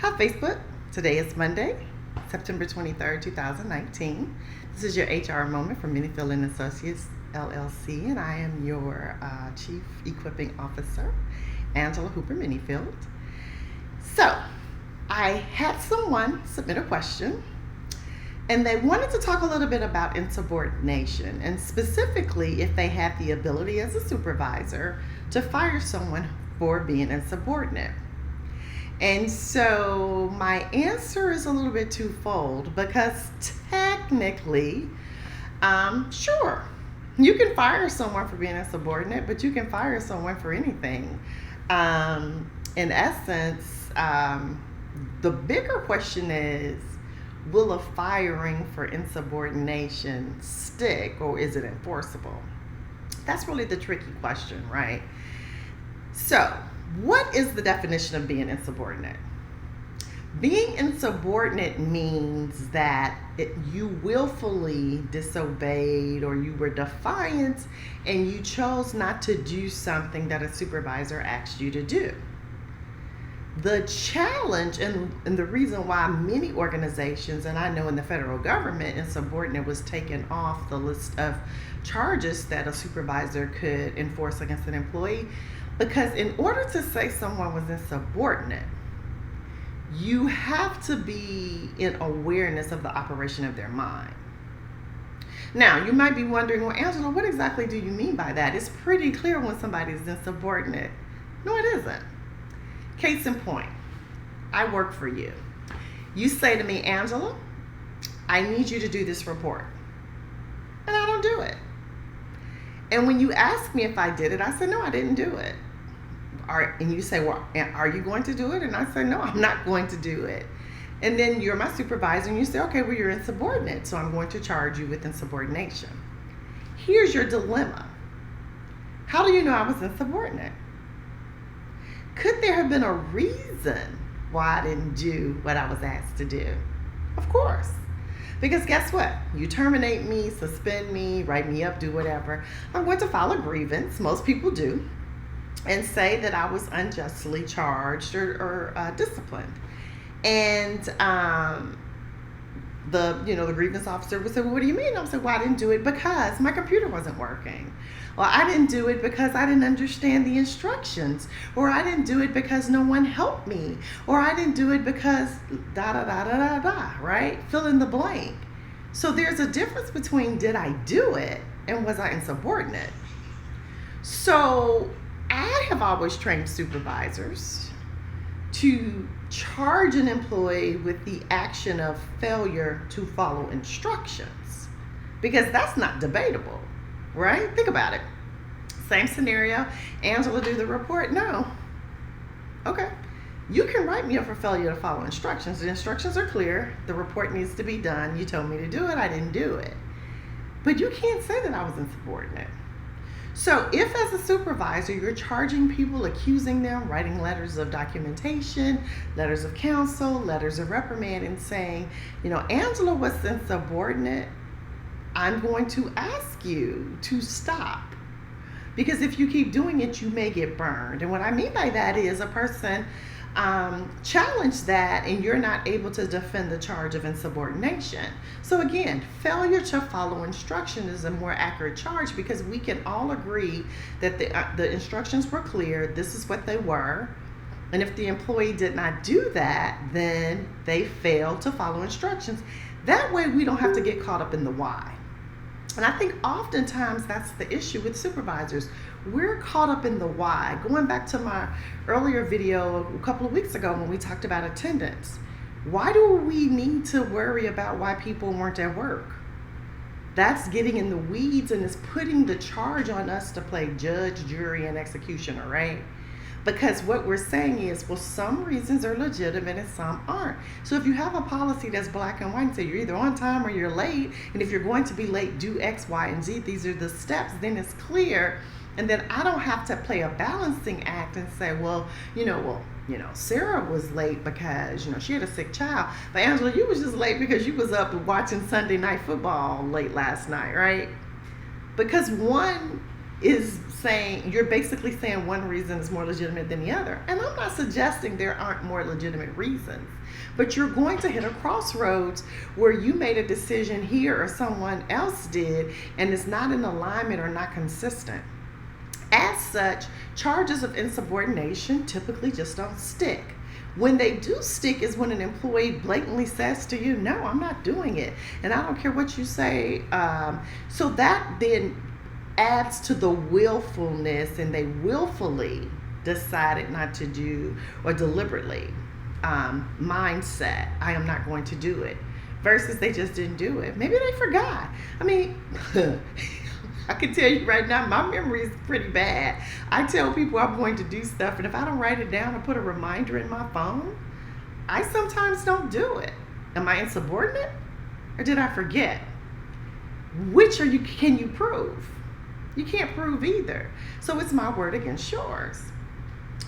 Hi Facebook. Today is Monday, September 23rd, 2019. This is your HR Moment from Menifield Associates, LLC, and I am your Chief Equipping Officer, Angela Hooper-Menifield. So, I had someone submit a question, and they wanted to talk a little bit about insubordination, and specifically if they had the ability as a supervisor to fire someone for being insubordinate. And so my answer is a little bit twofold, because technically, sure, you can fire someone for being insubordinate, but you can fire someone for anything. In essence, the bigger question is, will a firing for insubordination stick, or is it enforceable? That's really the tricky question, right? So, what is the definition of being insubordinate? Being insubordinate means that you willfully disobeyed, or you were defiant and you chose not to do something that a supervisor asked you to do. The challenge and the reason why many organizations, and I know in the federal government, insubordinate was taken off the list of charges that a supervisor could enforce against an employee, because in order to say someone was insubordinate, you have to be in awareness of the operation of their mind. Now, you might be wondering, well, Angela, what exactly do you mean by that? It's pretty clear when somebody is insubordinate. No, it isn't. Case in point, I work for you. You say to me, Angela, I need you to do this report. And I don't do it. And when you ask me if I did it, I say, no, I didn't do it. And you say, well, are you going to do it? And I say, no, I'm not going to do it. And then you're my supervisor and you say, okay, well, you're insubordinate, so I'm going to charge you with insubordination. Here's your dilemma. How do you know I was insubordinate? Could there have been a reason why I didn't do what I was asked to do? Of course. Because guess what? You terminate me, suspend me, write me up, do whatever. I'm going to file a grievance, most people do, and say that I was unjustly charged or disciplined. And the grievance officer would say, well, what do you mean? I would say, well, I didn't do it because my computer wasn't working. Or I didn't do it because I didn't understand the instructions. Or I didn't do it because no one helped me. Or I didn't do it because right? Fill in the blank. So there's a difference between did I do it and was I insubordinate? So I have always trained supervisors to charge an employee with the action of failure to follow instructions, because that's not debatable, right? Think about it. Same scenario. Angela, do the report? No. Okay. You can write me up for failure to follow instructions. The instructions are clear. The report needs to be done. You told me to do it. I didn't do it. But you can't say that I was insubordinate. So if as a supervisor, you're charging people, accusing them, writing letters of documentation, letters of counsel, letters of reprimand, and saying, Angela was insubordinate, I'm going to ask you to stop. Because if you keep doing it, you may get burned. And what I mean by that is a person challenge that and you're not able to defend the charge of insubordination. So again, failure to follow instruction is a more accurate charge, because we can all agree that the instructions were clear. This is what they were. And if the employee did not do that, then they failed to follow instructions. That way we don't have to get caught up in the why. And I think oftentimes that's the issue with supervisors. We're caught up in the why. Going back to my earlier video a couple of weeks ago when we talked about attendance. Why do we need to worry about why people weren't at work? That's getting in the weeds and is putting the charge on us to play judge, jury, and executioner, right? Because what we're saying is, well, some reasons are legitimate and some aren't. So if you have a policy that's black and white and say you're either on time or you're late, and if you're going to be late, do X, Y, and Z, these are the steps, then it's clear. And then I don't have to play a balancing act and say, well, Sarah was late because, she had a sick child. But Angela, you was just late because you was up watching Sunday Night Football late last night, right? Because one is you're basically saying one reason is more legitimate than the other. And I'm not suggesting there aren't more legitimate reasons, but you're going to hit a crossroads where you made a decision here or someone else did, and it's not in alignment or not consistent. As such, charges of insubordination typically just don't stick. When they do stick is when an employee blatantly says to you, no, I'm not doing it, and I don't care what you say. So that then adds to the willfulness, and they willfully decided not to do, or deliberately mindset, I am not going to do it, versus they just didn't do it. Maybe they forgot. I mean, I can tell you right now, my memory is pretty bad. I tell people I'm going to do stuff, and if I don't write it down or put a reminder in my phone, I sometimes don't do it. Am I insubordinate, or did I forget? Which can you prove? You can't prove either. So it's my word against yours.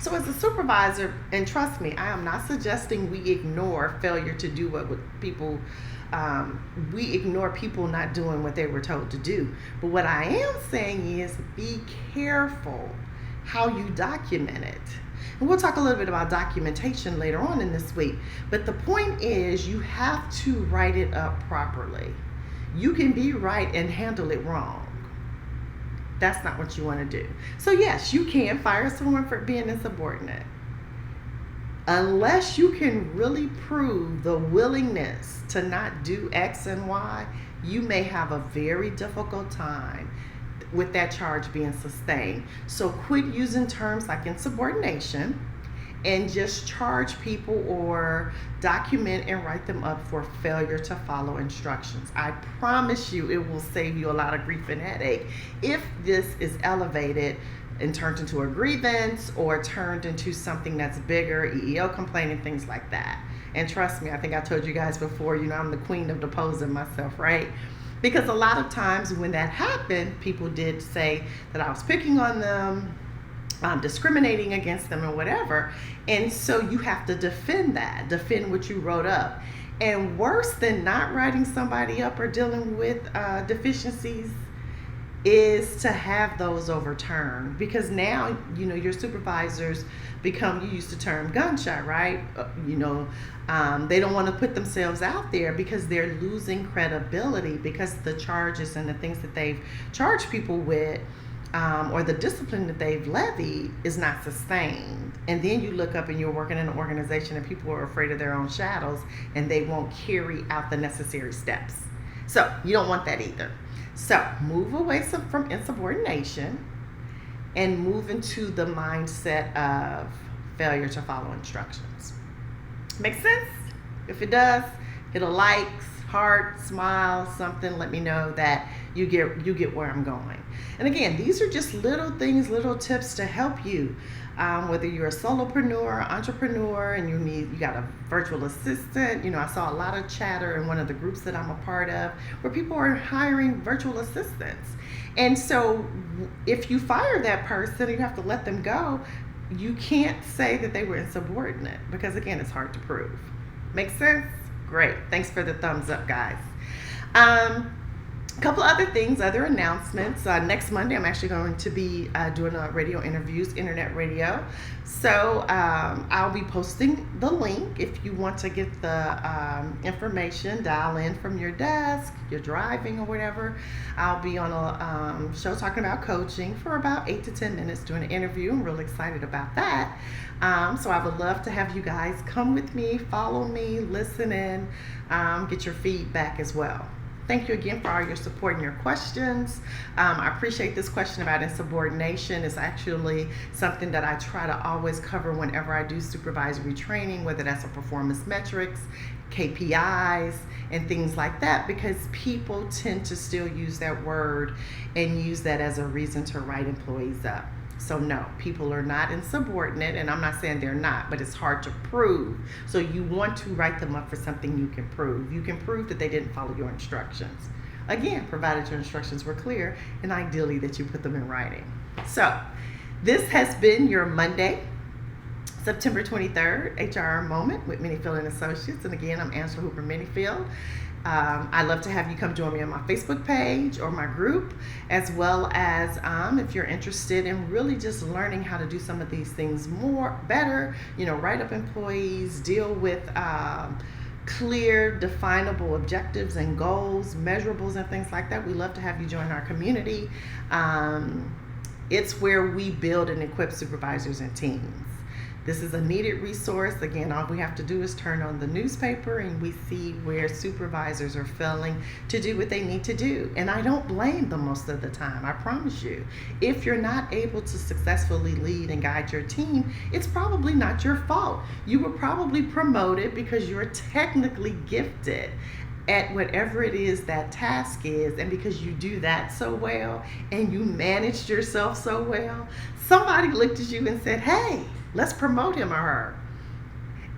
So as a supervisor, and trust me, I am not suggesting we ignore failure to do what people, we ignore people not doing what they were told to do. But what I am saying is be careful how you document it. And we'll talk a little bit about documentation later on in this week. But the point is you have to write it up properly. You can be right and handle it wrong. That's not what you want to do. So yes, you can fire someone for being insubordinate. Unless you can really prove the willingness to not do X and Y, you may have a very difficult time with that charge being sustained. So quit using terms like insubordination and just charge people or document and write them up for failure to follow instructions. I promise you it will save you a lot of grief and headache if this is elevated and turned into a grievance or turned into something that's bigger, EEO complaint and things like that. And trust me, I think I told you guys before, I'm the queen of deposing myself, right? Because a lot of times when that happened, people did say that I was picking on them, discriminating against them or whatever. And so you have to defend what you wrote up. And worse than not writing somebody up or dealing with deficiencies is to have those overturned, because now your supervisors become, you used the term gun shy, right? They don't want to put themselves out there because they're losing credibility because the charges and the things that they've charged people with or the discipline that they've levied is not sustained. And then you look up and you're working in an organization and people are afraid of their own shadows and they won't carry out the necessary steps. So you don't want that either. So move away from insubordination and move into the mindset of failure to follow instructions. Make sense? If it does, hit a like, heart, smile, something. Let me know that you get where I'm going. And again, these are just little things, little tips to help you. Whether you're a solopreneur, entrepreneur, and you got a virtual assistant. I saw a lot of chatter in one of the groups that I'm a part of where people are hiring virtual assistants. And so if you fire that person, you have to let them go. You can't say that they were insubordinate because, again, it's hard to prove. Make sense? Great. Thanks for the thumbs up, guys. A couple other things, other announcements. Next Monday, I'm actually going to be doing radio interviews, internet radio. So I'll be posting the link if you want to get the information, dial in from your desk, you're driving or whatever. I'll be on a show talking about coaching for about 8 to 10 minutes doing an interview. I'm really excited about that. So I would love to have you guys come with me, follow me, listen in, get your feedback as well. Thank you again for all your support and your questions. I appreciate this question about insubordination. It's actually something that I try to always cover whenever I do supervisory training, whether that's a performance metrics, KPIs, and things like that, because people tend to still use that word and use that as a reason to write employees up. So no, people are not insubordinate, and I'm not saying they're not, but it's hard to prove. So you want to write them up for something you can prove. You can prove that they didn't follow your instructions. Again, provided your instructions were clear, and ideally that you put them in writing. So this has been your Monday September 23rd, HR Moment with Menifield Associates. And again, I'm Angela Hooper-Menifield. I'd love to have you come join me on my Facebook page or my group, as well as if you're interested in really just learning how to do some of these things better, write up employees, deal with clear, definable objectives and goals, measurables and things like that. We love to have you join our community. It's where we build and equip supervisors and teams. This is a needed resource. Again, all we have to do is turn on the newspaper and we see where supervisors are failing to do what they need to do. And I don't blame them most of the time, I promise you. If you're not able to successfully lead and guide your team, it's probably not your fault. You were probably promoted because you're technically gifted at whatever it is that task is, and because you do that so well and you managed yourself so well, somebody looked at you and said, hey, let's promote him or her.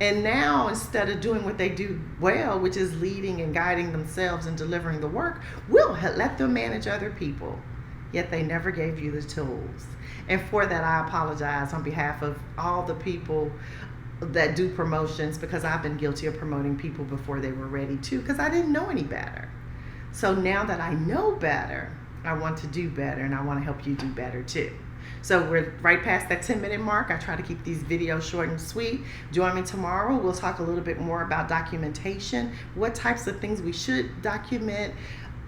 And now, instead of doing what they do well, which is leading and guiding themselves and delivering the work, we'll let them manage other people. Yet they never gave you the tools. And for that, I apologize on behalf of all the people that do promotions, because I've been guilty of promoting people before they were ready to, because I didn't know any better. So now that I know better, I want to do better, and I want to help you do better too. So we're right past that 10-minute mark. I try to keep these videos short and sweet. Join me tomorrow. We'll talk a little bit more about documentation, what types of things we should document,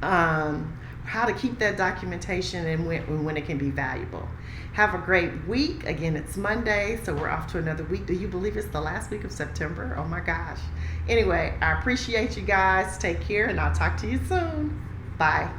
how to keep that documentation, and when it can be valuable. Have a great week. Again, it's Monday, so we're off to another week. Do you believe it's the last week of September? Oh my gosh. Anyway, I appreciate you guys. Take care, and I'll talk to you soon. Bye.